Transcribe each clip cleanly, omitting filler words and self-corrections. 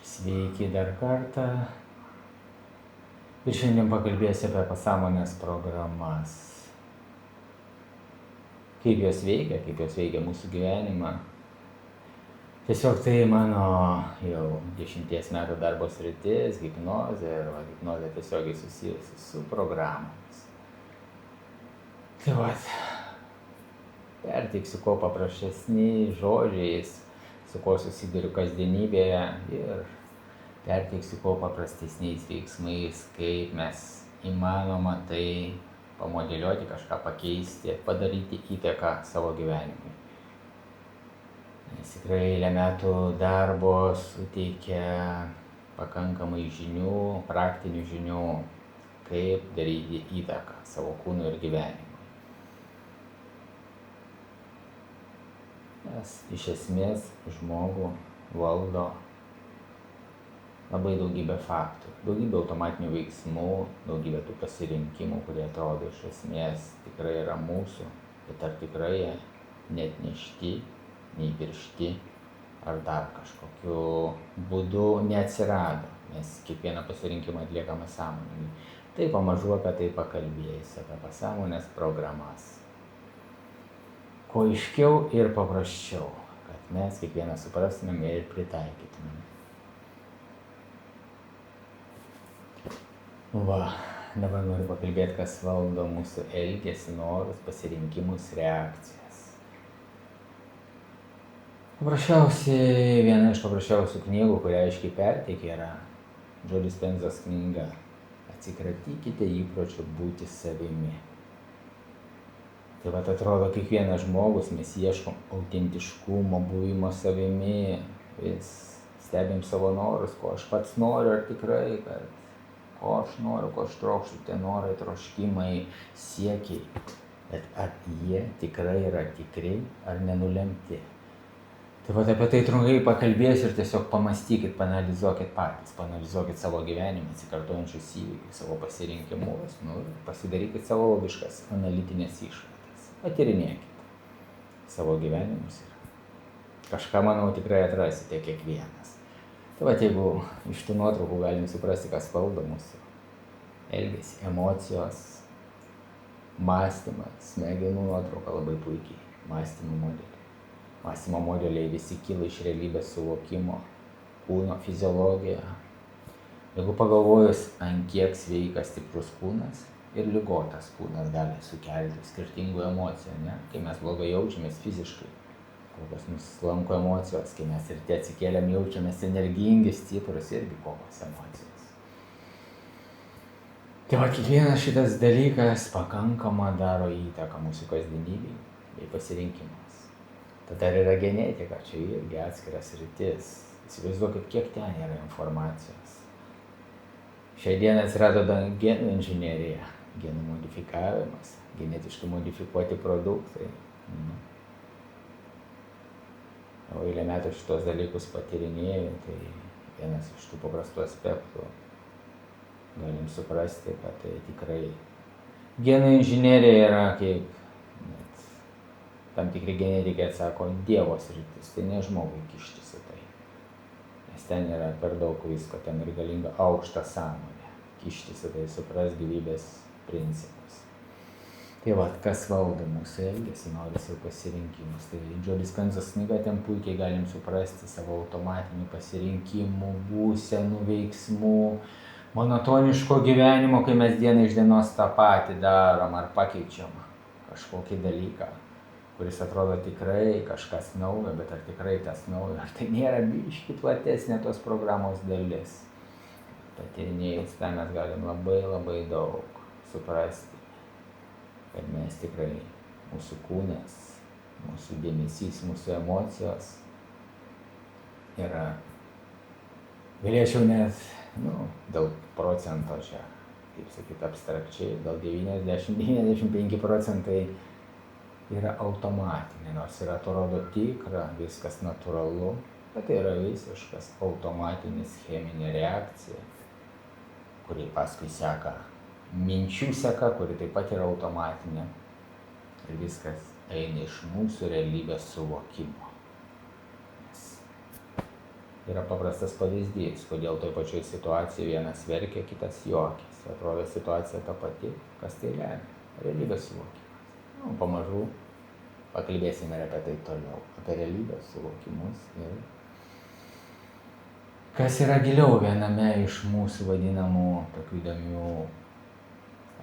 Sveiki dar kartą. Ir šiandien pakalbėsiu apie pasąmonės programas. Kaip jos veikia mūsų gyvenimą. Tiesiog tai mano jau 10 metų darbo sritis, hipnozė, ir hipnozė tiesiogiai susijusi su programomis. Tai vat, perteiksiu kuo paprastesniais žodžiais, su kuo susiduriu kasdienybėje, ir perteiksiu kuo paprastesniais veiksmais, kaip mes įmanoma tai pamodeliuoti, kažką pakeisti, padaryti įtaką savo gyvenimui. Nes tikrai eilę metų darbo suteikia pakankamai žinių, praktinių žinių, kaip daryti įtaką savo kūnui ir gyvenimui. Nes iš esmės žmogų valdo labai daugybė faktorių, daugybė automatinių veiksmų, daugybė tų pasirinkimų, kurie atrodo iš esmės tikrai yra mūsų, bet ar tikrai jie net nešti, neįpiršti ar dar kažkokiu būdu neatsirado, nes kiekvieną pasirinkimą atliekame sąmoningai. Tai pamažu apie tai pakalbėsiu, apie pasąmonės programas. Kuo aiškiau ir paprasčiau, kad mes kiekvieną suprastumėm ir pritaikytumėm. Va, dabar noriu pakalbėti, kas valdo mūsų elgesį, norus, pasirinkimus, reakcijas. Viena iš paprasčiausių knygų, kurią aiškiai perteikia, yra Joe Dispenzos knyga Atsikratykite įpročių būti savimi. Tai vat atrodo, kiekvienas žmogus, mes ieškom autentiškumo, buvimo savimi, vis stebim savo norus, ko aš pats noriu, ar tikrai, kad ko aš noriu, ko aš trokštu, tie norai, troškimai, siekiai, bet ar jie tikrai yra tikri, ar nenulemti. Tai vat apie tai trumpai pakalbėsiu ir tiesiog pamastykit, paanalizuokit patys, paanalizuokit savo gyvenimą, atsikartojančius įvykius, savo pasirinkimus, pasidarykit savo logiškas analitinės išvadas, patyrinėkit savo gyvenimus ir kažką, manau, tikrai atrasite kiekvienas. Tai vat, jeigu iš tų nuotraukų galim suprasti, kas valdo mūsų elgesį, emocijos, mąstymas, smegenų nuotrauka labai puikiai, mąstymo modeliai. Mąstymo modeliai visi kyla iš realybės suvokimo, kūno fiziologija. Jeigu pagalvojus, ant kiek sveikas stiprus kūnas ir ligotas kūnas gali sukelti skirtingų emocijų, ne? Kai mes blogai jaučiamės fiziškai, kokios mus lanko emocijos, kai mes ryte atsikėlėm jaučiamės energingi, stiprus, irgi kokios emocijos. Tai va, kiekvienas šitas dalykas pakankamą daro įtaką mūsų kasdienybei bei pasirinkimams. Tada yra genetika, čia irgi atskiras sritis. Įsivaizduokit, kiek ten yra informacijos. Šiai dienai atsirado genų inžinerija, genų modifikavimas, genetiškai modifikuoti produktai. O eilę metų šitos dalykus patyrinėjau, tai vienas iš tų paprastų aspektų galim suprasti, kad tai tikrai genų inžinerija yra kaip tam tikri genetikai atsako Dievo sritis, tai ne žmogui kištis į tai. Nes ten yra per daug visko, ten reikalinga aukšta sąmonė, kištis į tai, supras gyvybės principus. Tai va, kas valdo mūsų elgesį, noris ir pasirinkimus. Tai Joe Dispenzos knyga, ten puikiai galim suprasti savo automatinių pasirinkimų, būsenų, veiksmų, monotoniško gyvenimo, kai mes dieną iš dienos tą patį darom ar pakeičiam kažkokį dalyką, kuris atrodo tikrai kažkas naujo, bet ar tikrai tas naujo, ar tai nėra biškį platesnė tos programos dalis. Patyrinėjus tą mes galim labai daug suprasti, kad mes tikrai, mūsų kūnas, mūsų dėmesys, mūsų emocijos yra, galėčiau net, dėl procento čia, kaip sakyt, abstrakčiai, gal 90-95 procentai yra automatinė, nors ir atrodo tikra, viskas natūralu, bet tai yra visiškas automatinis cheminė reakcija, kuri paskui seka minčių seka, kuri taip pat yra automatinė. Ir viskas eina iš mūsų realybės suvokimo. yra paprastas pavyzdys, kodėl toj pačioj situacijoje vienas verkia, kitas juokiasi. Atrodo situacija ta pati, kas tai lemia? Realybės suvokimas. Pamažu pakalbėsime ir apie tai toliau, apie realybės suvokimus ir kas yra giliau viename iš mūsų vadinamų tokių įdomių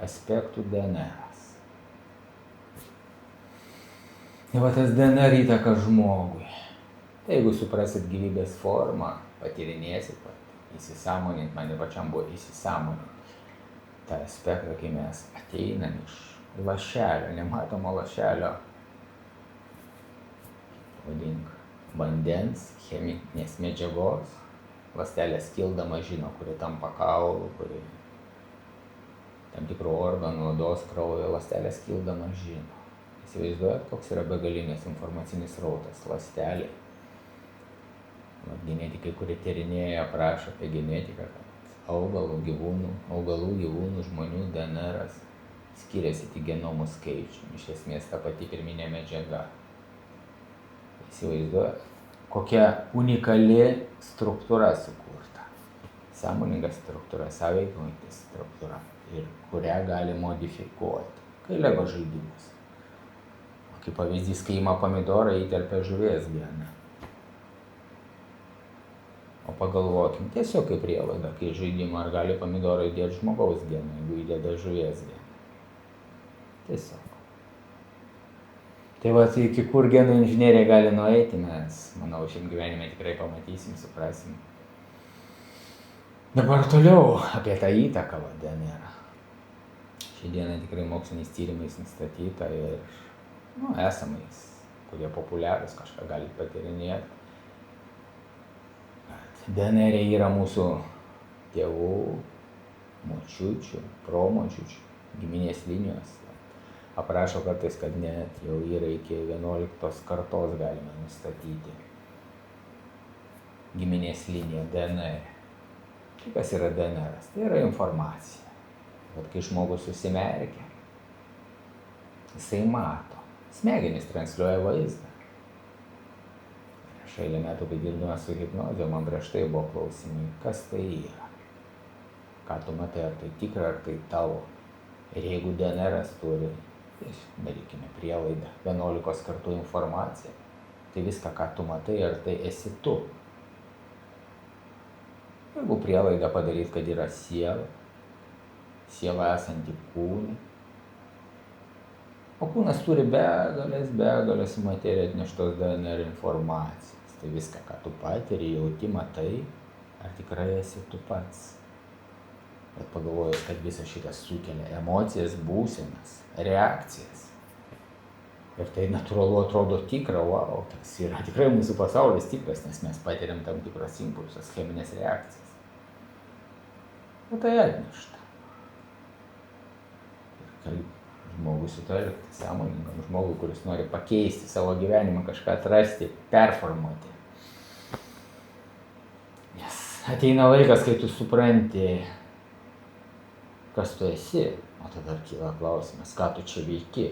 aspektų DNR. Ir va tas DNR įtaka žmogui. Tai jeigu suprasit gyvybės formą, patyrinėsit, įsisąmonint, man ir pačiam buvo įsisąmonint tą aspektą, kai mes ateinam iš lašelio, nematomo lašelio, vadink, vandens, cheminės medžiagos, ląstelė skildama žino, kuri tampa kaulu, kuri tam tikrų organų, odos, kraujo, ląstelė skildama žino. Įsivaizduojat, koks yra begalinis informacinis rautas ląstelė. Genetikai, kurie tyrinėja, aprašo apie genetiką, kad augalų, gyvūnų, žmonių DNR'as skiriasi tik genomų skaičių. Iš esmės ta pati pirminė medžiaga. Įsivaizduojat, kokia unikali struktūra sukurta. Sąmoninga struktūra, sąveikaujanti struktūra ir kurią gali modifikuoti. Kai Lego žaidimas. O kaip pavyzdys, kai ima pomidorą, įterpia žuvies geną. O pagalvokim, tiesiog kaip prielaida, kai žaidimą, ar gali pomidorą įdėti žmogaus geną, jeigu įdėda žuvies geną. Tiesiog. Tai va, iki kur genų inžinieriai gali nueiti, mes, manau, šiam gyvenime tikrai pamatysim, suprasim. Dabar toliau apie tą įtaką DNR. Šią dieną tikrai moksliniais tyrimais nustatyta ir esamais, kurie populiarūs, kažką gali patyrinėti. DNR yra mūsų tėvų, močiučių, promočiučių, giminės linijos. Aprašo kartais, kad net jau yra iki 11 kartos galime nustatyti giminės liniją DNR. Tai kas yra DNR? Tai yra informacija. Bet kai žmogus susimerkia, jisai mato. Smegenys transliuoja vaizdą. Prieš eilę metų, kai dirbdama su hipnoze, man prieš tai buvo klausimai, kas tai yra. Ką tu matai, ar tai tikra, ar tai tavo. Ir jeigu DNR'as turi, tai darykime prielaidą, 11 kartų informaciją, tai viską, ką tu matai, ar tai esi tu. Jeigu prielaidą padaryti, kad yra siela esanti kūne, o kūnas turi begalės materiją atneštos DNR informacijos. Tai viską, ką tu patiri, jauti, matai, ar tikrai esi tu pats. Bet pagalvojus, kad visą šitą sukelia emocijas, būsenas, reakcijas. Ir tai natūralu atrodo tikra, wow, tas yra tikrai mūsų pasaulis tikras, nes mes patiriam tam tikras impulsas, cheminės reakcijas. O tai atnešta. Ir kaip žmogus sutelkti, sąmoningam žmogui, kuris nori pakeisti savo gyvenimą, kažką atrasti, performuoti. Nes ateina laikas, kai tu supranti, kas tu esi, o tada kyla klausimas, ką tu čia veiki.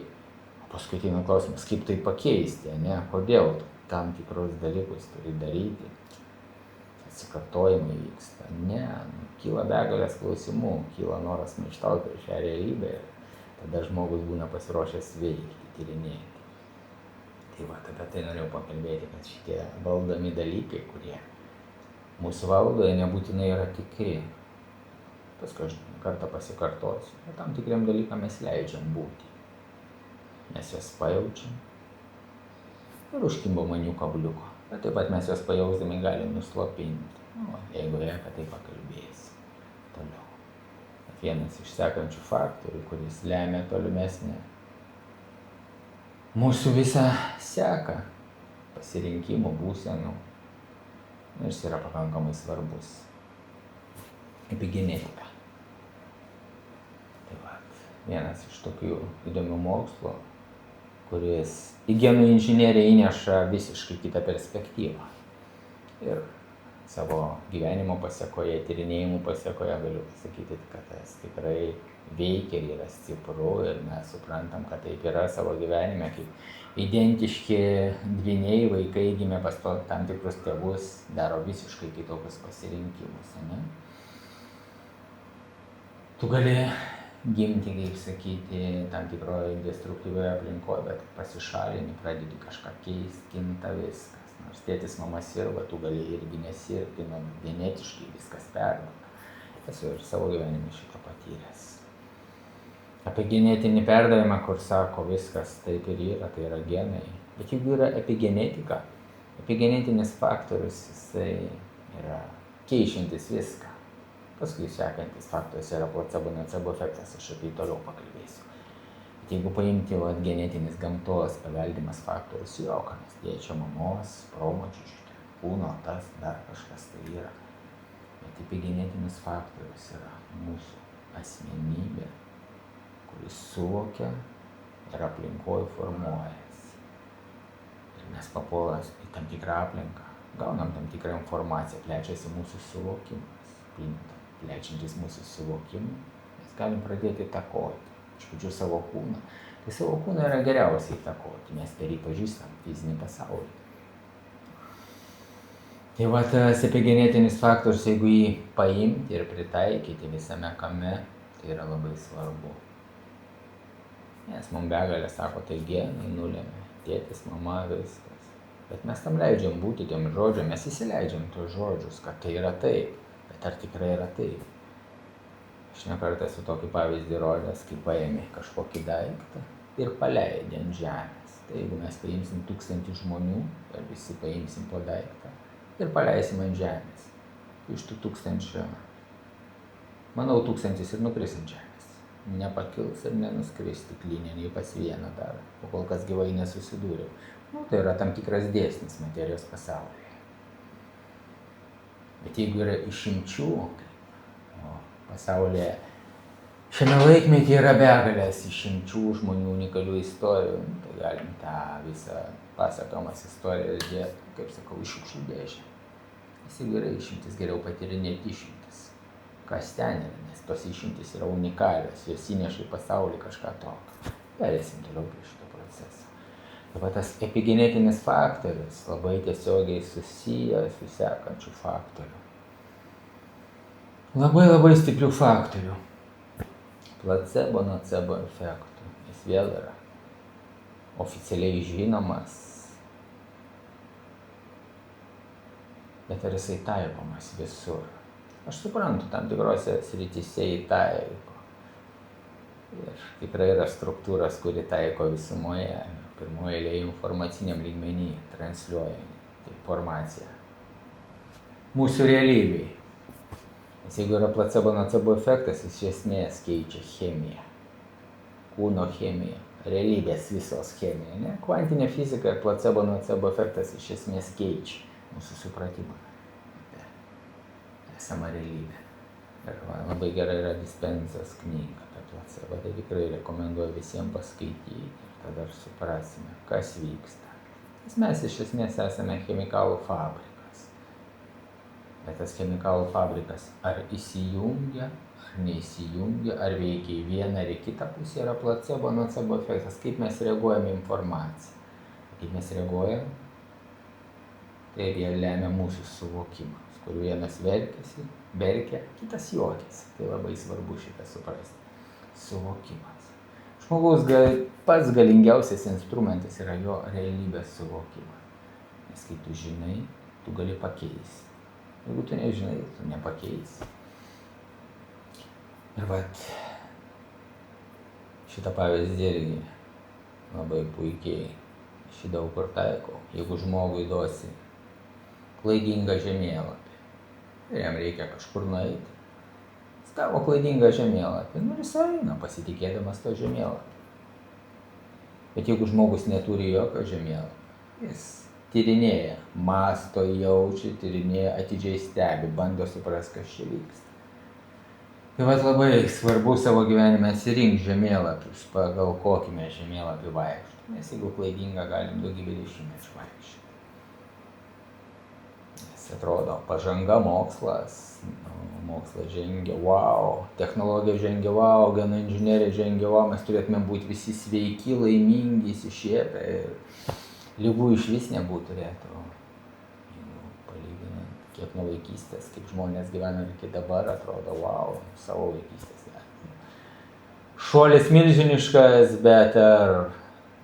O paskui ateina klausimas, kaip tai pakeisti, ne? Kodėl tu tam tikrus dalykus turi daryti. Atsikartojimai vyksta. Ne, kyla begalės klausimų, kyla noras maištauti prieš šią realybę. Tada žmogus būna pasiruošęs veikti, tyrinėti. Tai va, apie tai norėjau pakalbėti, kad šitie valdomi dalykai, kurie mūsų valdo, jie nebūtinai yra tikri. Paskui aš kartą pasikartosiu. Ir tam tikriam dalykam mes leidžiam būti. Mes juos pajaučiam ir užkimbam ant jų kabliuko. Bet taip pat mes juos pajausdami galim nuslopinti. Jeigu apie tai pakalbėsim toliau. Vienas iš sekančių faktorių, kuris lemia tolimesnę mūsų visą seką pasirinkimų, būsenų. Ir jis yra pakankamai svarbus. Epigenetika. Tai va, vienas iš tokių įdomių mokslų, kuris į genų inžineriją įneša visiškai kitą perspektyvą. Ir savo gyvenimo pasiekoje, tyrinėjimų pasiekoje galiu pasakyti, kad tas tikrai veikia ir yra stipru ir mes suprantam, kad taip yra savo gyvenime, kaip identiški dvyniai vaikai gimė pas tam tikrus tėvus, daro visiškai kitokius pasirinkimus. Ne? Tu gali gimti, kaip sakyti, tam tikroje destruktyvioje aplinkoje, bet pasišalini, pradedi kažką keisti, kinta viskas. Nors tėtis, mama sirva, tu gali irgi nesirgti, genetiškai viskas perduoda. Esu ir savo gyvenime šitą patyręs. Apie genetinį perdavimą, kur sako viskas taip ir yra, tai yra genai. Bet jeigu yra epigenetika, epigenetinis faktorius, jisai yra keičiantis viską. Paskui sekantis faktorius yra placebo-nocebo efektas, aš apie jį toliau pakalbėsiu. Bet jeigu paimti genetinis gamtos paveldimas faktorius, jokanas tėčio, mamos, promočių, kūno, tas dar kažkas tai yra. Bet epigenetinis faktorius yra mūsų asmenybė, kuris suvokia ir aplinkoje formuojasi. Ir mes papuolas į tam tikrą aplinką, gaunam tam tikrą informaciją, plečiasi mūsų suvokimas, plečiantis mūsų suvokimą, mes galim pradėti įtakoti. Iš pradžių savo kūną. Tai savo kūną yra geriausiai įtakoti, mes per jį pažįstam fizinį pasaulį. Tai va tas epigenetinis faktorius, jeigu jį paimti ir pritaikyti visame kame, tai yra labai svarbu. Nes mums begalė sako, tai genai nulėmė, tėtis, mama, viskas. Bet mes tam leidžiam būti tiem žodžiam, mes įsileidžiam tos žodžius, kad tai yra taip. Bet ar tikrai yra taip? Aš nekartą esu tokį pavyzdį rodęs, kai paėmė kažkokį daiktą ir paleidė ant žemės. Tai jeigu mes paimsim 1000 žmonių ir visi paimsim po daiktą ir paleisim ant žemės, iš tų 1000, manau, 1000 ir nukris ant žemės. Nepakils ir nenuskris stiklinė, nei pas vieną dar, o kol kas gyvai nesusidūriau. Tai yra tam tikras dėsnis materijos pasaulyje. Bet jeigu yra išimčių, pasaulyje šiame laikmetyje yra begalės išimčių žmonių unikalių istorijų, tai galim tą visą pasakomas istorijas dėti, kaip sakau, iš šiukšlių dėžę. Nes jeigu yra išimtis, geriau patyrinėti išimtis. Kas ten yra, nes tos išimtis yra unikalios, jos įneša į pasaulį kažką tokio. Perėsim toliau prie šito proceso. Taip pat tas epigenetinis faktorius labai tiesiogiai susijęs su sekančiu faktoriu. Labai stiprių faktorių. Placebo-nocebo efektų. Jis vėl yra oficialiai žinomas, bet ar jisai taikomas visur? Aš suprantu, tam tikrose srityse jį taiko. Ir tikrai yra struktūros, kuri taiko visumoje, pirmoje eilėje informaciniam lygmenį transliuoja informaciją mūsų realybėj. Nes jeigu yra placebo-nocebo efektas, jis iš esmės keičia chemiją, kūno chemiją, realybės visos chemiją. Ne? Kvantinė fizika ir placebo-nocebo efektas iš esmės keičia mūsų supratimą apie esamą realybę. Ir labai gerai yra Dispenzos knyga apie placebo, tai tikrai rekomenduoju visiems paskaityti ir tada suprasime, kas vyksta. Nes mes iš esmės esame chemikalų fabrikas. Bet tas chemikalų fabrikas ar įsijungia, ar neįsijungia, ar veikia į vieną ar į kitą pusę, yra placebo-nocebo efektas, kaip mes reaguojame į informaciją. Kaip mes reaguojame, tai jie lemia mūsų suvokimas, kur vienas verkia, kitas juokiasi. Tai labai svarbu šitą suprasti. Suvokimas. Žmogaus pats galingiausias instrumentas yra jo realybės suvokimas. Nes kai tu žinai, tu gali pakeisti. Jeigu tu nežinai, tu nepakeisi. Ir vat šitą pavyzdį irgi labai puikiai šį daug kur taikau. Jeigu žmogui duosi klaidingą žemėlapį ir jam reikia kažkur nueiti, jis tavo klaidingą žemėlapį, ir jis eina pasitikėdamas to žemėlapį. Bet jeigu žmogus neturi jokio žemėlapio, jis tyrinėja, mąsto, jaučia, tyrinėja, atidžiai stebi, bando suprasti, kas čia vyksta. Tai vat labai svarbu savo gyvenime atsirinkti žemėlapius, pagal kokį mes žemėlapį vaikštame. Nes jeigu klaidinga, galim daugybę dešimtmečių vaikščioti. Nes atrodo, pažanga, mokslas žengia, wow, technologija žengia, wow, genų inžinerija žengia, wow, mes turėtume būti visi sveiki, laimingi, išsišiepę ir lygų iš vis nebūtų turėtų. Jeigu palyginant, kiek nuo vaikystės, kaip žmonės gyvena iki dabar, atrodo, wow, savo vaikystės gyvena. Šuolis milžiniškas, bet ar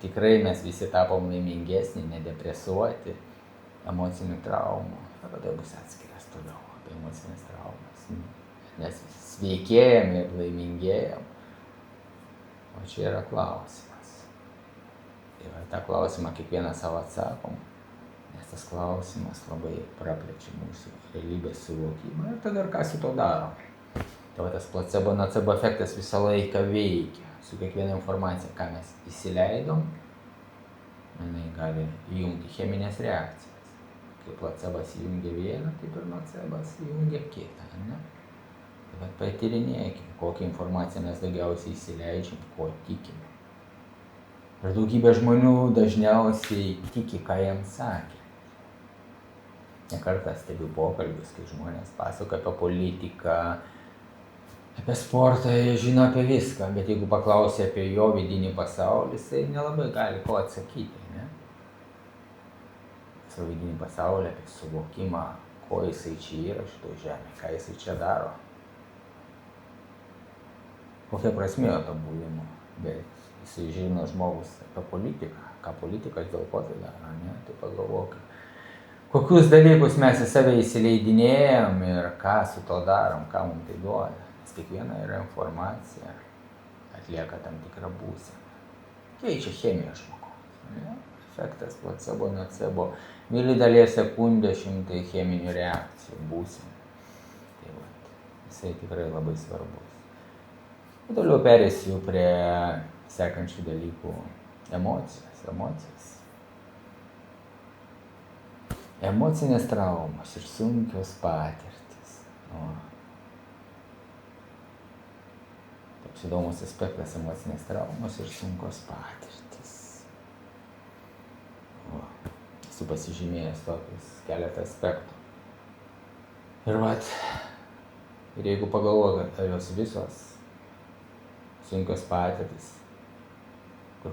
tikrai mes visi tapom laimingesni, nedepresuoti, emocinių traumų. Apie tai bus atskiras toliau, apie emocinės traumas. Nes sveikėjam ir laimingėjam. O čia yra klausimas. Ir tą klausimą kiekvieną savo atsakom, nes tas klausimas labai praplečia mūsų realybės suvokimą. Ir tada ir ką su to darom. Tai tas placebo-nocebo efektas visą laiką veikia. Su kiekviena informacija, ką mes įsileidom, jinai gali įjungti cheminės reakcijas. Kai placebas įjungia vieną, taip ir nocebas įjungia kitą. Ne? Bet patyrinėkim, kokią informaciją mes daugiausiai įsileidžiam, ko tikime. Ir daugybė žmonių dažniausiai tiki, ką jiems sakė. Ne kartą stebiu pokalbius, kai žmonės pasakoja apie politiką, apie sportą, jie žino apie viską, bet jeigu paklausia apie jo vidinį pasaulį, jisai nelabai gali ko atsakyti. Ne? Savo vidinį pasaulį, apie suvokimą, ko jisai čia yra šitoj žemėje, ką jisai čia daro. Kokia prasmė to buvimo, bet jisai žino žmogus apie politiką, ką politikas dėl ko tai daro, ne? Tai pagalvokime, kokius dalykus mes į save įsileidinėjam ir ką su to darom, ką mums tai duoda. Nes kiekviena yra informacija, atlieka tam tikrą būseną. Keičia chemiją žmogaus. Ne? Efektas placebo, nocebo, milidalės sekundė, šimtai cheminių reakcijų būsenų. Tai vat, jisai tikrai labai svarbus. Ir toliau perėsiu prie sekančių dalykų emocijos. Emocinės traumos ir sunkios patirtys. Toks įdomus aspektas - emocinės traumos ir sunkios patirtys. Esu pasižymėjęs tokius keletą aspektų. Ir jeigu pagalvoju, ar jos visos sunkios patirtys, kur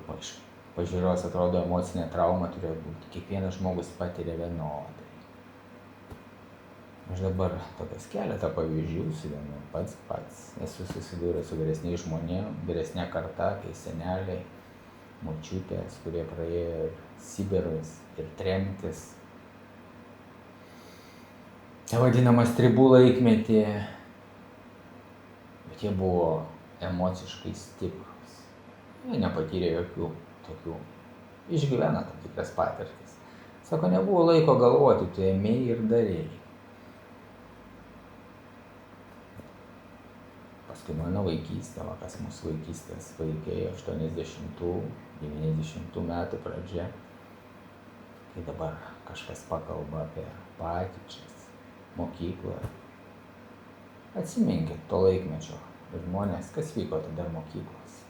pažiūros atrodo emocinė trauma turėjo būti, kiekvienas žmogus patiria vienodai. Aš dabar tokias keletą pavyzdžių suvenu pats esu susidūręs su vyresniais žmonėm, vyresnė karta, kai seneliai, močiutės, kurie praėjo ir Sibirus, ir tremtis. Tai vadinamas tribų laikmetį, bet jie buvo emociškai stiprus. Jie nepatyrė jokių tokių, išgyvena tam tikras patirtis. Sako, nebuvo laiko galvoti, tu ėmėjai ir darėjai. Paskui mano vaikystė, kas mūsų vaikystės vaikai, 80-90 metų pradžia, kai dabar kažkas pakalba apie patyčias mokykloje. Atsiminkit to laikmečio žmonės, kas vyko tada mokyklos,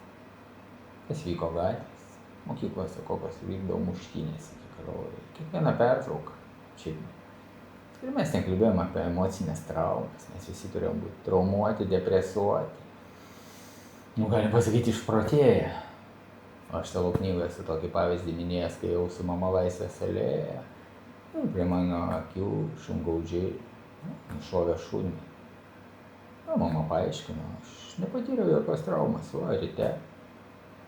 kas vyko gatvės, mokyklose kokios vykdavo muštynės iki kraujo, kiekvieną pertrauką. Ir mes nekalbėjom apie emocinės traumas, mes visi turėjom būti traumuoti, depresuoti. Galim pasakyti, išprotėję. Aš savo knygoje esu tokį pavyzdį minėjęs, kai jau su mama Laisvės alėjoje, prie mano akių šungaudžiai nušovė šunį. Mama paaiškino, aš nepatyriau jokios traumas, ryte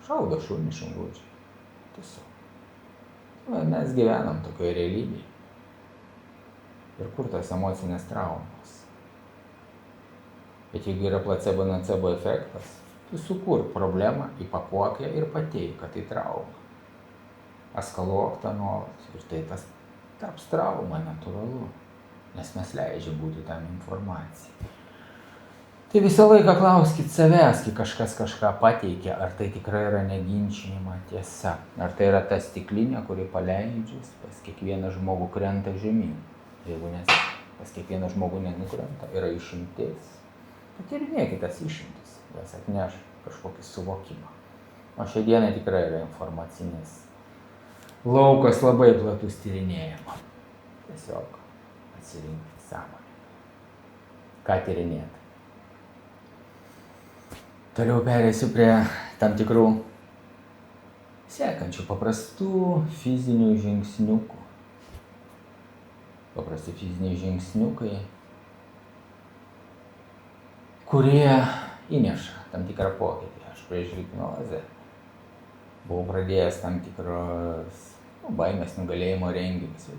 šaudo šunį šungaudžiai. Tiesiog. Mes gyvenam tokioje realybėje. Ir kur tos emocinės traumos? Bet jeigu yra placebo-nocebo efektas, tu sukurk problemą, įpakuok ją ir pateik, kad tai trauma. Eskaluok tą nuolat ir tai tas taps trauma natūralu, nes mes leidžiam būti tam informacijai. Tai visą laiką klauskit savęs, kai kažkas kažką pateikia, ar tai tikrai yra neginčijama tiesa, ar tai yra ta stiklinė, kuri paleidžius pas kiekvieną žmogų krenta žemyn. Jeigu nes pas kiekvieną žmogų nenukrenta, yra išimtis, patyrinėkit tas išimtis, jas atneš kažkokį suvokimą. O šią dieną tikrai yra informacinis laukas labai platus tyrinėjama. Tiesiog atsirinkti sąmonę. Ką tyrinėti. Toliau pereisiu prie tam tikrų sekančių paprastų fizinių žingsniukų. Paprasti fiziniai žingsniukai, kurie įneša tam tikrą pokytį. Aš prieš hipnozę buvau pradėjęs tam tikros baimės nugalėjimo renginius.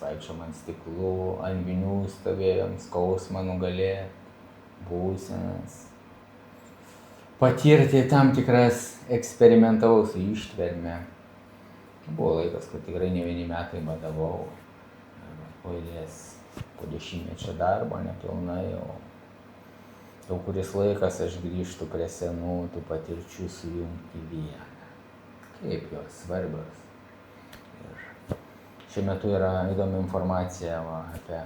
Vaikščiojom ant stiklų, ant vinių stovėjom, skausmą nugalėti, būsenas. Patirti tam tikras eksperimentavau su ištverme. Buvo laikas, kur tikrai ne vieni metai badavau. Po eilės, po 10 darbo nepilnai, o jau kuris laikas aš grįžtu prie senų tų patirčių sujungti vieną. Kaip jos svarbios. Ir šiuo metu yra įdomi informacija apie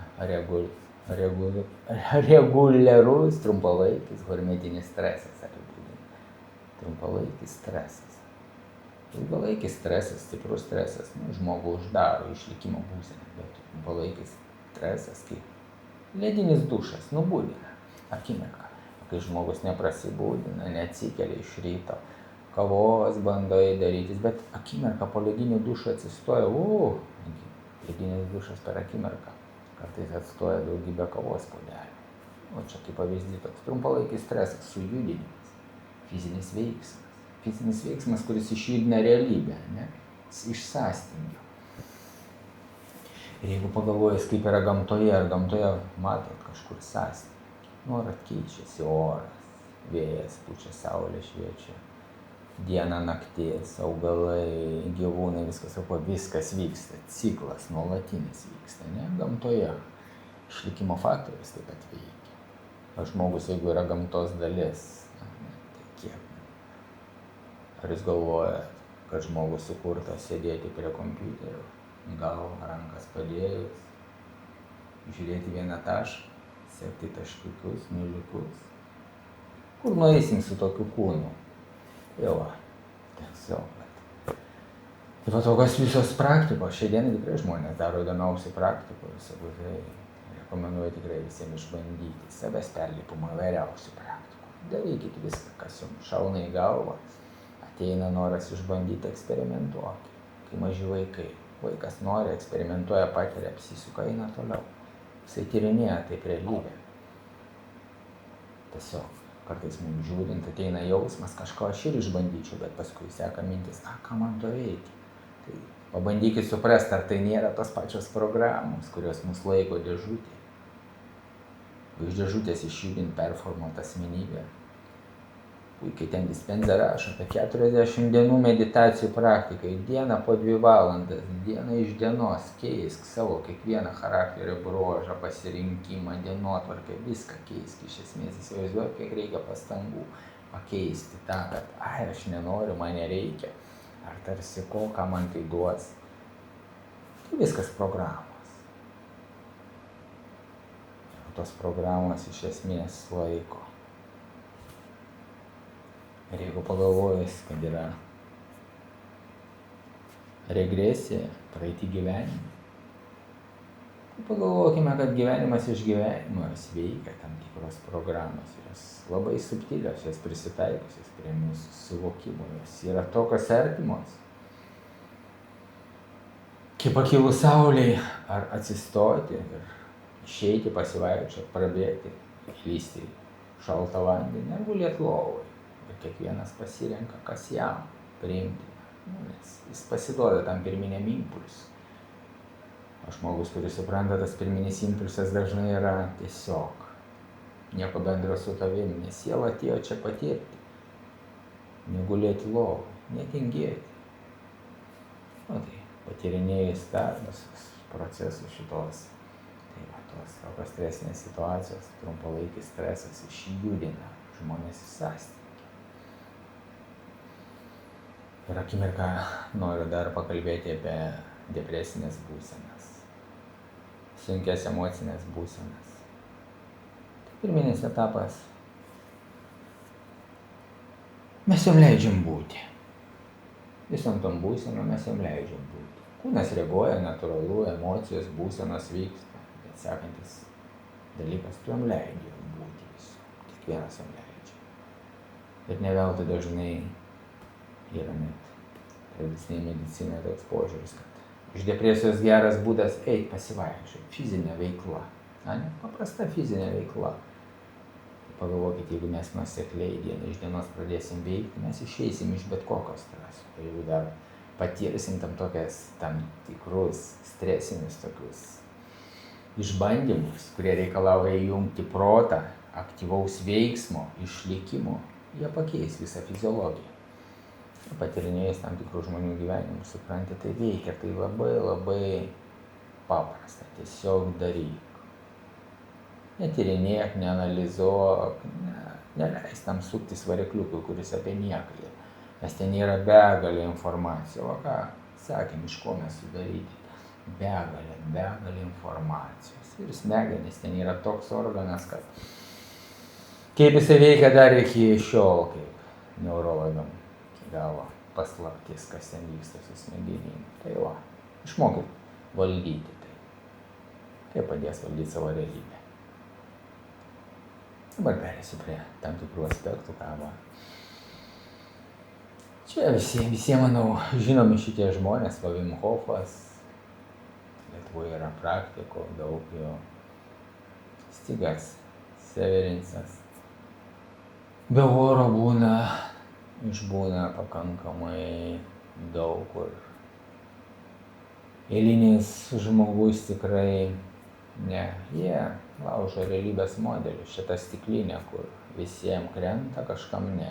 reguliarus trumpalaikis hormetinis stresas. Trumpalaikis stresas. Ilgalaikis stresas, stiprus stresas, žmogų uždaro išlikimo būseną, bet trumpalaikis stresas kaip ledinis dušas, nubudina akimirką. Kai žmogus neprasibūdina, neatsikelia iš ryto, kavos bando darytis, bet akimirką po ledinių dušų atsistoja, ledinis dušas per akimirką, kartais atstoja daugybę kavos puodelių. O čia kaip pavyzdys toks trumpalaikis stresas, sujudinimas, fizinis veiksmas, kuris išjudina realybę, ne? Iš sąstingio. Ir jeigu pagalvojus, kaip yra gamtoje, ar gamtoje matot kažkur sąstingį, nuolat keičiasi oras, vėjas pučia, saulė šviečia, diena, naktis, augalai, gyvūnai, viskas vyksta, ciklas nuolatinis vyksta, ne? Gamtoje išlikimo faktorius taip pat veikia. O žmogus, jeigu yra gamtos dalis, tai kiek? Ar jūs galvojat, kad žmogus sukurtas sėdėti prie kompiuterio, gal rankas padėjus, žiūrėti vieną tašką, sekti taškiukus, nuliukus? Kur nueisim su tokiu kūnu? Tiesiog. Tai va tokios visos praktikos. Šiandien tikrai žmonės daro įdomiausių praktikų. Tai rekomenduoju tikrai visiems išbandyti. Savęs perlipimo įvairiausių praktikų. Darykit viską, kas jums šauna į galvą. Ateina noras išbandyti, eksperimentuoti. Kai maži vaikai. Vaikas nori, eksperimentuoja, patiria, apsisuka, eina toliau. Jisai tyrinėja taip realybę. Tiesiog kartais mums žiūrint ateina jausmas, kažko aš ir išbandyčiau, bet paskui seka mintis, ką man to reikia. Tai pabandykit suprasti, ar tai nėra tos pačios programos, kurios mus laiko dėžutė. Iš dėžutės išjudint performuotą asmenybę. Puikiai ten dispensė rašo apie 40 dienų meditacijų praktikai, dieną po 2 valandas, dieną iš dienos keisk savo kiekvieną charakterio bruožą, pasirinkimą, dienotvarkę, viską keisk. Iš esmės įsivaizduoju, kiek reikia pastangų pakeisti tą, kad aš nenoriu, man nereikia, ar tarsi ką man tai duos. Tai viskas programos. Ir tos programos iš esmės laiko. Ir jeigu pagalvojus, kad yra regresija, praeiti gyvenimą, tai pagalvokime, kad gyvenimas iš gyvenimas veikia tam tikros programos. Jos labai subtilios, jos prisitaikiusios prie mūsų suvokimo. Jos yra tokios artimos. Kaip pakilus saulei, ar atsistoti ir išeiti, pasivaikščioti, prabėgti, įlįsti į šaltą vandenį, ar gulėti lovoj. Ir kiekvienas pasirenka, kas jam priimtina, nes jis pasiduoda tam pirminiam impulsui. O žmogus, kuris supranta, tas pirminis impulsas dažnai yra tiesiog nieko bendro su tavim, nes siela atėjo čia patirti, negulėti lovoj, netingėti. Tai patyrinėjus darbus, procesus šitos, tai va, tos tokios stresinės situacijos, trumpalaikis stresas išjudina žmonės į sąstingį. Ir akimirką noriu dar pakalbėti apie depresinės būsenas, sunkias emocinės būsenas. Tai pirminis etapas. Mes jam leidžiam būti. Visom tom būsenom mes jam leidžiam būti. Kūnas reaguoja, natūralu, emocijos, būsenos vyksta. Bet sekantis dalykas, tu jam leidži būti visu. Kiekvienas jam leidžia. Ir ne veltui dažnai yra net tradicinėje medicinoje toks požiūris, kad iš depresijos geras būdas eiti pasivaikščioti, fizinė veikla. Ne? Paprasta fizinė veikla. Pagalvokit, jeigu mes nuosekliai dieną iš dienos pradėsim veikti, mes išeisim iš bet kokio streso. O jeigu dar patirsim tam tikrus stresinius tokius išbandymus, kurie reikalauja įjungti protą, aktyvaus veiksmo, išlikimo, jie pakeis visą fiziologiją. Patyrinėjus tam tikrų žmonių gyvenimus, suprantate, tai veikia, tai labai labai paprasta, tiesiog daryk. Netyrinėk, neanalizuok, neleis tam suktis varikliukui, kuris apie nieką. Nes ten yra begalė informacijos. O ką, sakėm, iš ko mes sudaryti? Begalė informacijos. Ir smegenys ten yra toks organas, kad kaip jisai veikia dar iki šiol, kaip neurologam iki galo paslaptis, kas ten vyksta su smegenim. Tai va, išmokit valdyti tai. Tai padės valdyti savo realybę. Dabar perėsiu prie tam tikrų aspektų, ką va. Čia visi, manau, žinomi šitie žmonės, Wim Hofas, Lietuvoje yra praktikų, daug jo, Stigas Severinsas. Be oro išbūna pakankamai daug, kur eilinis žmogus tikrai ne, jie laužo realybės modelį, šitą stiklinę, kur visiems krenta, kažkam ne.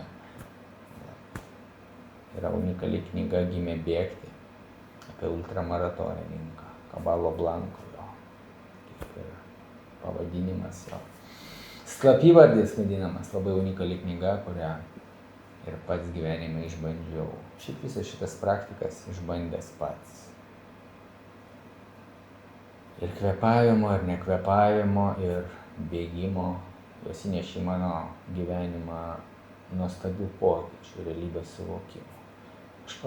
Yra unikali knyga Gimė bėgti apie ultramaratonininką, Kabalo Blanko jo, kaip ir pavadinimas jo. Slapyvardis vadinamas, labai unikali knyga, kurią ir pats gyvenime išbandžiau. Šiaip visas šitas praktikas išbandęs pats. Ir kvėpavimo, ir nekvėpavimo, ir bėgimo, jos įnešė mano gyvenimą nuostabių pokyčių, realybės suvokimo. Aš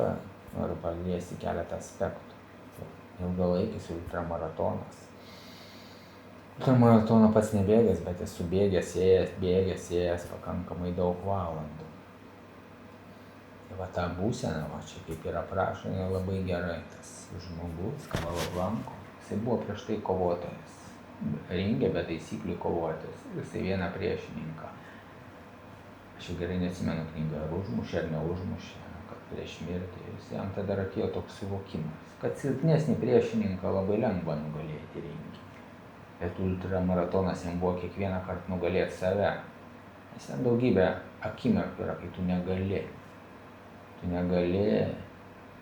noriu paliesti keletą aspektų. Ilgalaikis ultramaratonas. Ultramaratoną pats nebėgęs, bet esu bėgęs pakankamai daug valandų. Tai va ta būsena, va čia kaip yra aprašoma, labai gerai tas žmogus, Kabalo Blanko. Jisai buvo prieš tai kovotojas, ringė be taisyklių kovotojas. Jisai vieną priešininką, aš jau gerai neatsimenu knygą, ar užmušė, ar neužmušė, kad prieš mirtį. Jam tada atėjo toks suvokimas, kad silpnesnį priešininką labai lengva nugalėti ringį. Bet ultramaratonas jam buvo kiekvieną kartą nugalėti save. Nes ten daugybė akimirkų yra, kai tu negali. Tu negali,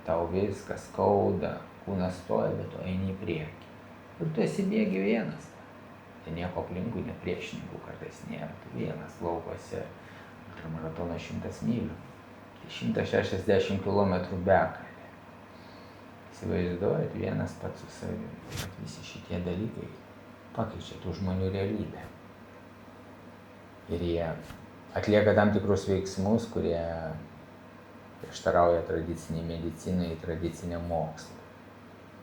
tau viskas skauda, kūnas stoja, bet tu eini į priekį. Ir tu esi bėgi vienas. Tai nieko aplinkui, net priešininkų kartais nėra. Tu vienas laukuose, ultramaratonas 100 mylių. Tai 160 km bekalė. Įsivaizduojat, vienas pats su savimi. Kad visi šitie dalykai pakeičia tų žmonių realybę. Ir jie atlieka tam tikrus veiksmus, kurie prieštarauja tradiciniai medicinai, tradiciniam mokslui.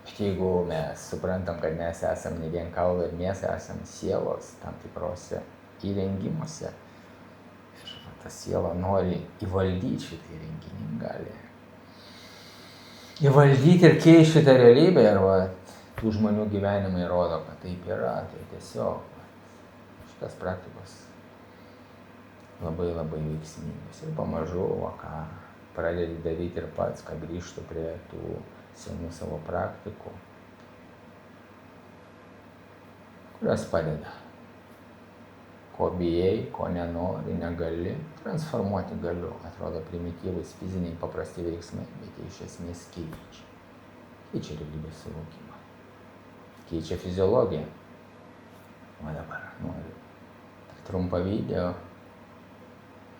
Bet jeigu mes suprantam, kad mes esam ne vien kaulo ir mėsa, esam sielos tam tikrose įrengimuose, ir ta siela nori įvaldyti šitą įrenginį, gali įvaldyti ir keisti šitą realybę, ir va, tų žmonių gyvenimai rodo, kad taip yra, tai tiesiog šitas praktikos labai veiksmingas. Ir pamažu, ką pradedi daryti ir pats, kad grįžtų prie tų senų savo praktikų, kurios padeda. Ko bijai, ko nenori, negali, transformuoti galiu. Atrodo primityvūs fiziniai paprasti veiksmai, bet jie iš esmės keičia. Keičia realybės suvokimą. Keičia fiziologiją. O dabar noriu trumpą video.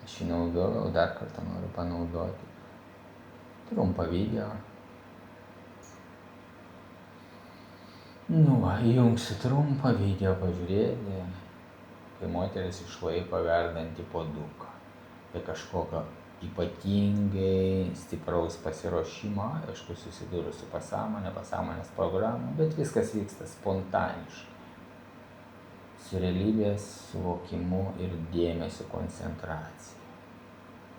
Aš jį naudojau, dar kartą noriu panaudoti. Trumpą video. Įjungsiu trumpą video pažiūrėti, kai moteris išlaiko verdantį puoduką. Apie kažkokio ypatingai stipraus pasiruošimo, aišku, susidūriu su pasąmonės programų, bet viskas vyksta spontaniškai. su realybės suvokimu ir dėmesio koncentracija.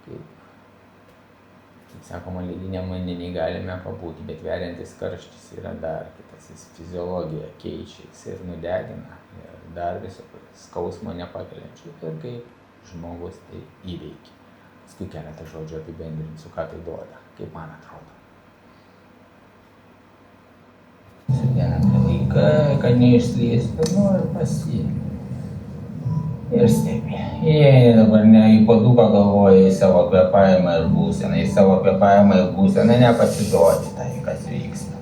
Kaip sakoma, lediniam vandeny galime pabūti, bet veriantis karštis yra dar kitas, jis fiziologiją keičia, jis ir nudegina, ir dar visokio skausmo nepakeliančių, ir kaip žmogus tai įveikia. Paskui keletą žodžių apibendrinsiu, ką tai duoda, kaip man atrodo. Sudėnate vaikai, kad neišslystų, ir pasiėmė. Ir stebi. Jei dabar ne į puoduką galvoja į savo kvėpavimą ir būseną, į savo kvėpavimą ir būseną nepasiduoti tai, kas vyksta.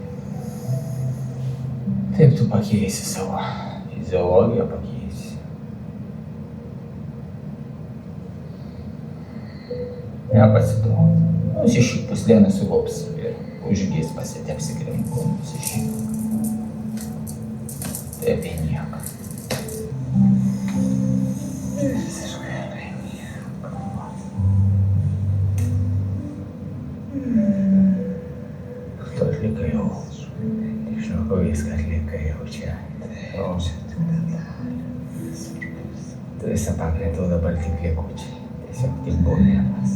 Taip tu pakeisi savo fiziologiją, pakeisi. Nepasiduoti. Nusišypus dieną sulops ir užgis pasitepsi kremku, nusišypus. Tai apie nieką. Tu atlikai jau. Žinau, viską atlikai jau čia. Tu visą pakrėtau dabar tik liekučiai. Tiesiog tik buvimas.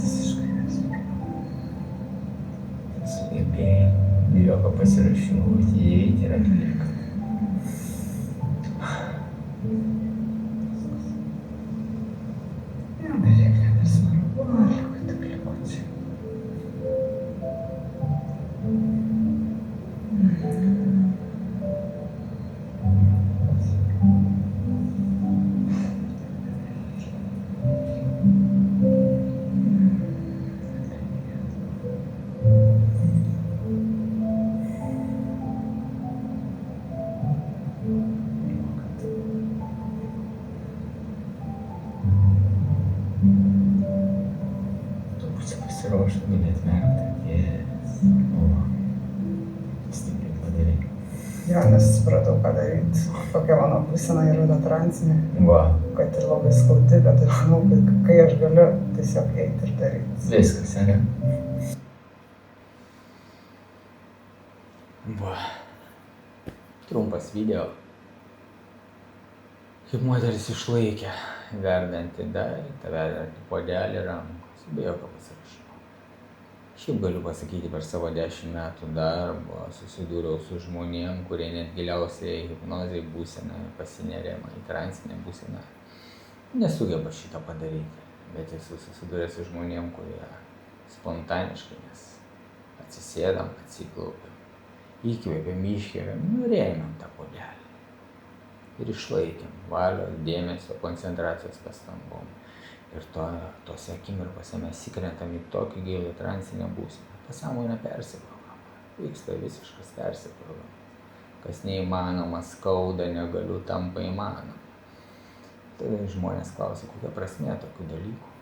Sugebėjai, be jokio pasirašymų, įeiti ir atlikti. Pasiruošę galėt merkti, stipriai padaryti. Jo, nesupratau, ką daryti. Kokia mano būsena yra transinė. Kad ir labai skaudi, bet aš žinau, kad kai aš galiu tiesiog eiti ir daryti. Viskas, ne? Trumpas video. Kaip moteris išlaikė verdantį daiktą, verdantį puodelį rankos, be jokio pasirašymo. Šiaip galiu pasakyti, per savo 10 metų darbo susidūriau su žmonėm, kurie net giliausiai hipnozei būseną pasinerėma į transinę būseną. Nesugeba šitą padaryti, bet esu susidūręs su žmonėm, kurie spontaniškai, nes atsisėdam, atsiklaupiam, įkvėpiam, iškvėpiam, rėmėm tą puodelį. Ir išlaikėm valios, dėmesio, koncentracijos pastangom. Ir tose akimirkose mes įkrentam į tokį gilų transinę būseną. Pasąmonė persiprograma. Vyksta visiškas persiprograma. Kas neįmanoma, skauda, negaliu, tampa įmanoma. Tai žmonės klausia, kokia prasmė tokių dalykų.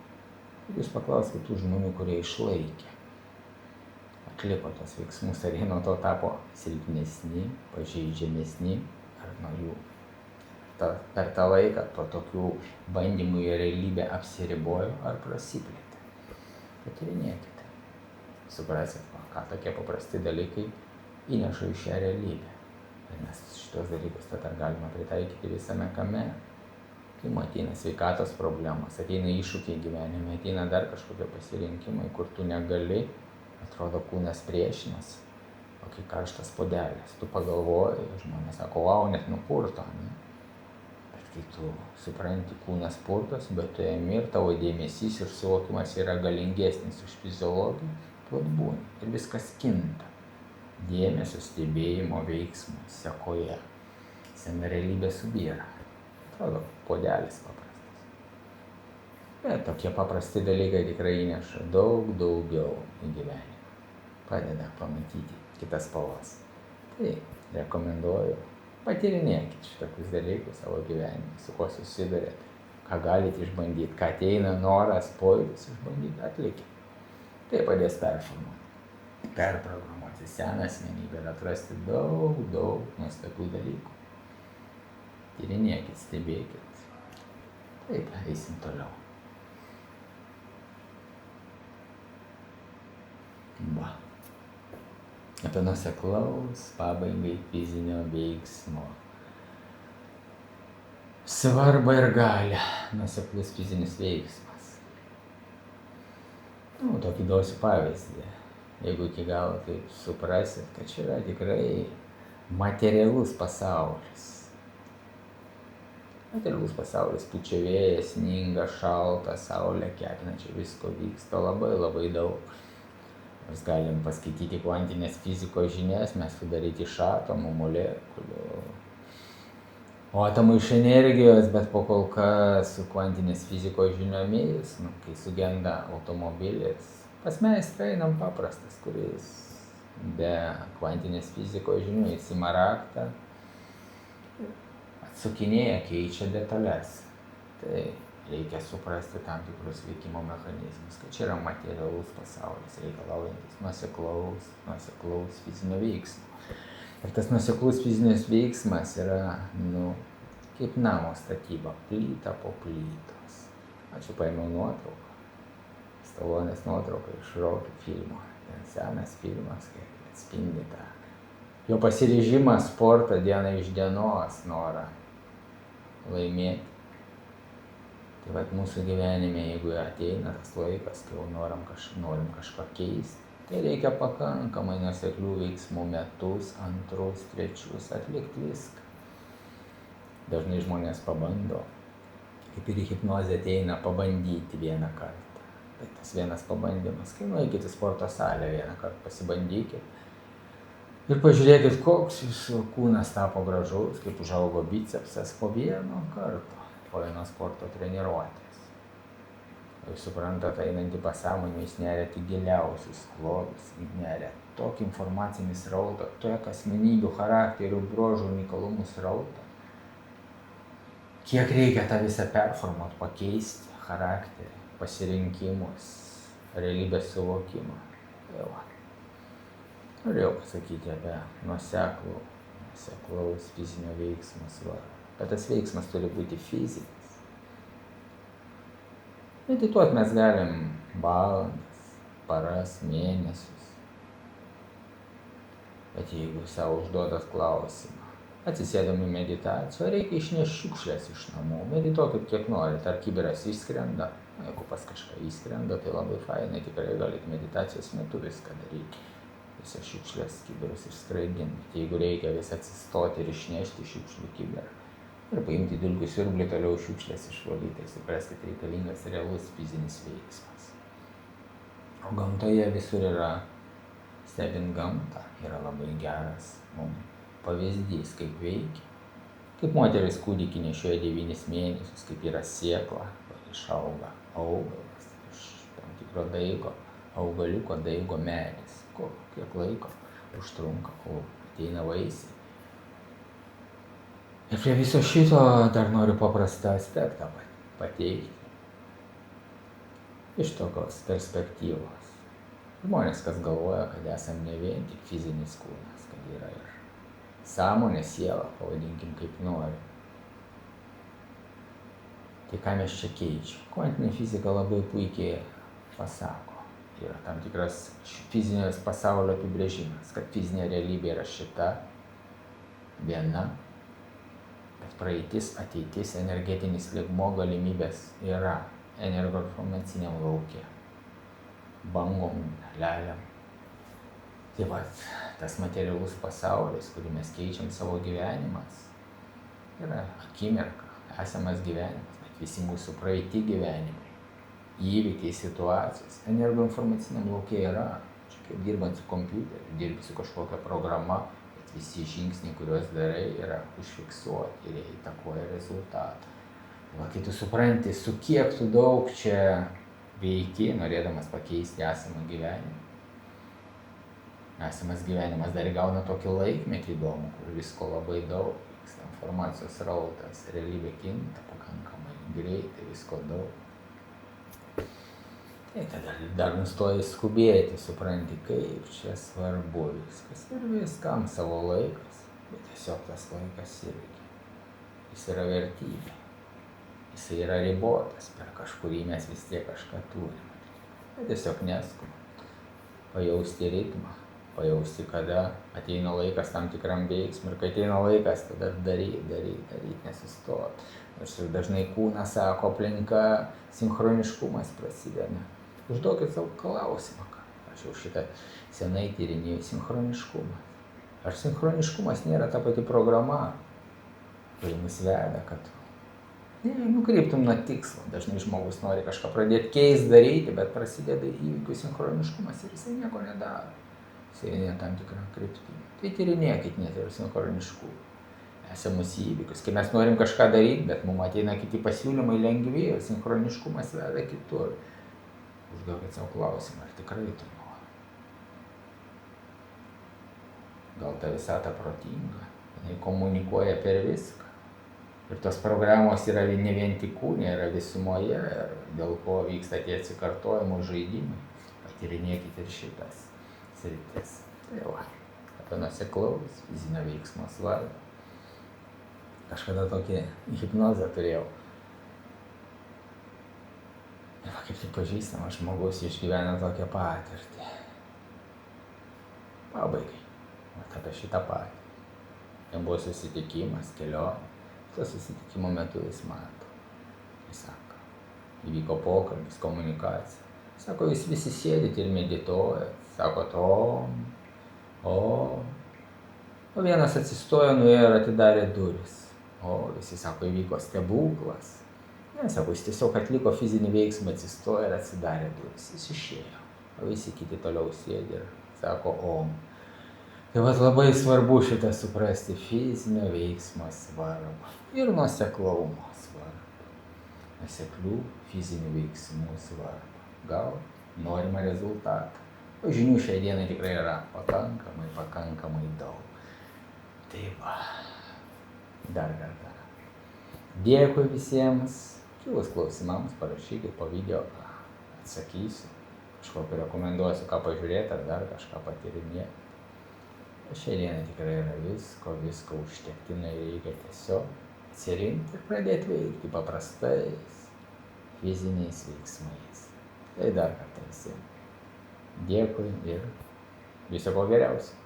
Jūs paklauskite tų žmonių, kurie išlaikė. Atliko tos veiksmus, ar jie nuo to tapo silpnesni, pažeidžiamesni, ar nuo jų per tą laiką po tokių bandymų į realybę apsiribojo ar prasiplėtė. Patyrinėkite. Suprasit, ką tokie paprasti dalykai įneša į šią realybę. Ir mes šitos dalykus tada galime pritaikyti visame kame. Kai ateina sveikatos problemos, ateina iššūkiai gyvenime, ateina dar kažkokie pasirinkimai, kur tu negali, atrodo kūnas priešinas, o kai karštas puodelis, tu pagalvoji, žmonės sako, vau, net nupurto, ne? Kai tu supranti, kūnas purtos, bet tu ėmi ir tavo dėmesys ir suvokimas yra galingesnis už fiziologiją, tu atbūni ir viskas kinta. Dėmesio, stebėjimo, veiksmo, sekoje. Sena realybė subyra. Atrodo, puodelis paprastas. Bet tokie paprasti dalykai tikrai įneša daug daugiau į gyvenimą. Padeda pamatyti kitas spalvas. Tai rekomenduoju. Patyrinėkit šitokius dalykus savo gyvenime, su kuo susidurėt, ką galite išbandyti, ką ateina noras, pojūtis išbandyti, atlikit. Tai padės perprogramuoti seną asmenybę ir atrasti daug nuostabių dalykų. Tyrinėkit, stebėkit. Taip, eisim toliau. Apie nuoseklaus pabaigai fizinio veiksmo svarbą ir galią nuoseklus fizinis veiksmas. Tokį duosiu pavyzdį. Jeigu iki galo taip suprasit, kad čia yra tikrai materialus pasaulis. Materialus pasaulis, pučia vėjas, sninga, šalta, saulė kepina, čia visko vyksta labai daug. Mes galim paskaityti kvantinės fizikos žinias, mes sudaryti iš atomų, molekulių, atomų iš energijos, bet po kol kas su kvantinės fizikos žiniomis, kai sugenda automobilis, pas meistrą einam paprastas, kuris be kvantinės fizikos žinių įsima raktą, atsukinėja, keičia detalės. Tai reikia suprasti tam tikrus veikimo mechanizmus, kad čia yra materialus pasaulis, reikalaujantis nuoseklaus fizinio veiksmo. Ir tas nuoseklus fizinis veiksmas yra, kaip namo statyba, plyta po plytos. Aš jau paėmiau nuotrauką, Stalonės nuotrauką iš Rocky filmo. Ten senas filmas, kaip atspindi tą jo pasiryžimą sportą dieną iš dienos, norą laimėti. Tai vat mūsų gyvenime, jeigu ateina tas laikas, kai jau norim kažką keisti, tai reikia pakankamai nuoseklių veiksmų metus, antrus, trečius, atlikti viską. Dažnai žmonės pabando, kaip ir į hipnozę ateina pabandyti vieną kartą. Bet tas vienas pabandymas, kai nueikit į sporto salę vieną kartą, pasibandykit ir pažiūrėkit, koks jūsų kūnas tapo gražus, kaip užaugo bicepsas po vieno karto, po vienos sporto treniruotės. Jūs suprantate, einant į pasąmonę, jūs neriat į giliausius klodus, neriat tokį informacinį srautą, tokį asmenybių, charakterių, bruožų, unikalumų srautą. Kiek reikia tą visą performuot, pakeisti charakterį, pasirinkimus, realybės suvokimą. Tai va. Norėjau pasakyti apie nuoseklaus fizinio veiksmo svarbą. Bet tas veiksmas turi būti fizinis. Medituot mes galim valandas, paras, mėnesius. Bet jeigu savo užduodat klausimą, atsisėdam į meditaciją, reikia išnešti šiukšles iš namų. Medituokit kiek norit, ar kibiras išskrenda. Jeigu pas kažką išskrenda, tai labai fainai, tikrai galit meditacijos metu viską daryti. Visą šiukšlės kibirus išskraidinti. Jeigu reikia vis atsistoti ir išnešti šiukšlių kibirą ir paimti dulkių siurblį, toliau šiukšlės išvalyti, tai supraskite, reikalingas realus fizinis veiksmas. O gamtoje visur yra, stebint gamtą, yra labai geras mums pavyzdys, kaip veikia. Kaip moteris kūdikį nešioja 9 mėnesius, kaip yra sėkla, išauga augalas, iš tam tikro daigo, augaliuko daigo medis. Kiek laiko užtrunka, kol ateina vaisiai. Ir prie viso šito dar noriu paprastą aspektą pateikti. Iš tokios perspektyvos. Žmonės, kas galvoja, kad esam ne vien tik fizinis kūnas, kad yra ir sąmonė, siela, pavadinkim kaip nori. Tai ką mes čia keičiam? Kvantinė fizika labai puikiai pasako. Yra tam tikras fizinės pasaulio apibrėžimas, kad fizinė realybė yra šita viena, bet praeitis, ateitis, energetinis lygmuo, galimybės yra energoinformaciniam lauke, bangom, leliam. Tai vat, tas materialus pasaulis, kurį mes keičiam savo gyvenimas, yra akimirka, esamas gyvenimas, bet visi mūsų praeiti gyvenimai, įvykiai, situacijos, energoinformaciniam lauke yra, čia kaip dirbant su kompiuteriu, dirbi su kažkokia programa, bet visi žingsniai, kuriuos darai, yra užfiksuoti ir jie įtakoja rezultatą. Va, kai tu supranti, su kiek tu daug čia veiki, norėdamas pakeisti esamą gyvenimą. Esamas gyvenimas dar įgauna tokį laikmetį įdomų, kur visko labai daug, vyksta informacijos srautas, realybė kinta pakankamai greitai, visko daug. Tai tada dar nustoji skubėti, supranti, kaip čia svarbu viskas. Ir viskam savo laikas, bet tiesiog tas laikas irgi. Jis yra vertybė. Jis yra ribotas, per kažkurį mes vis tiek kažką turime. Bet tiesiog neskubam. Pajausti ritmą, pajausti, kada ateina laikas tam tikram veiksmui ir kai ateina laikas, tada daryt, nesistot. Nors ir dažnai kūnas sako, aplinka, sinchroniškumas prasideda. Užduokit savo klausimą, aš jau šitą senai tyrinėjau, sinchroniškumas. Ar sinchroniškumas nėra ta pati programa, kuri mus veda, kad nukreiptum nuo tikslo. Dažnai žmogus nori kažką pradėti keisti, daryti, bet prasideda įvykių sinchroniškumas ir jisai nieko nedaro. Jisai eina tam tikrą kryptį. Tai tyrinėkit net ir sinchroniškumą. Esamus įvykius. Kai mes norim kažką daryti, bet mums ateina kiti pasiūlymai lengvi ir sinchroniškumas veda kitur. Užduokit savo klausimą, ar tikrai tu nori. Gal ta visata protinga, jinai komunikuoja per viską. Ir tos programos yra ne vien tik kūne, yra visumoje, ir dėl ko vyksta tie atsikartojimo žaidimai. Patyrinėkite ir šitas sritis. Tai va, apie nuoseklaus fizinio veiksmo svarbą. Kažkada tokį hipnozę turėjau. Ir va, kaip tik pažįstamas žmogus išgyvena tokią patirtį. Pabaigai, apie šitą patirtį. Jam buvo susitikimas, kelionė. To susitikimo metu jis mato. Jis sako, įvyko pokalbis, komunikacija. Sako, jūs visi sėdit ir medituojat. Sako, o vienas atsistojo, nuėjo ir atidarė duris. O visi sako, įvyko stebuklas. Ne, sako, jis tiesiog atliko fizinį veiksmą, atsistojo ir atsidarė duris. Jis išėjo. O visi kiti toliau sėdi ir sako, Tai vat labai svarbu šitą suprasti, fizinio veiksmo svarbą ir nuoseklaumo svarbą. Nuoseklių fizinių veiksmų svarbą. Gal norimą rezultatą. O žinių šiai dienai tikrai yra pakankamai daug. Tai va, dar kartą. Dėkui visiems. Kilus klausimams parašykit po video, atsakysiu. Kažkokį rekomenduosiu, ką pažiūrėti, ar dar kažką patyrinėti. Šiai dienai tikrai yra visko užtektinai, reikia tiesiog atsirinkti ir pradėti veikti paprastais fiziniais veiksmais. Tai dar kartą visiems. Dėkui ir viso ko geriausio.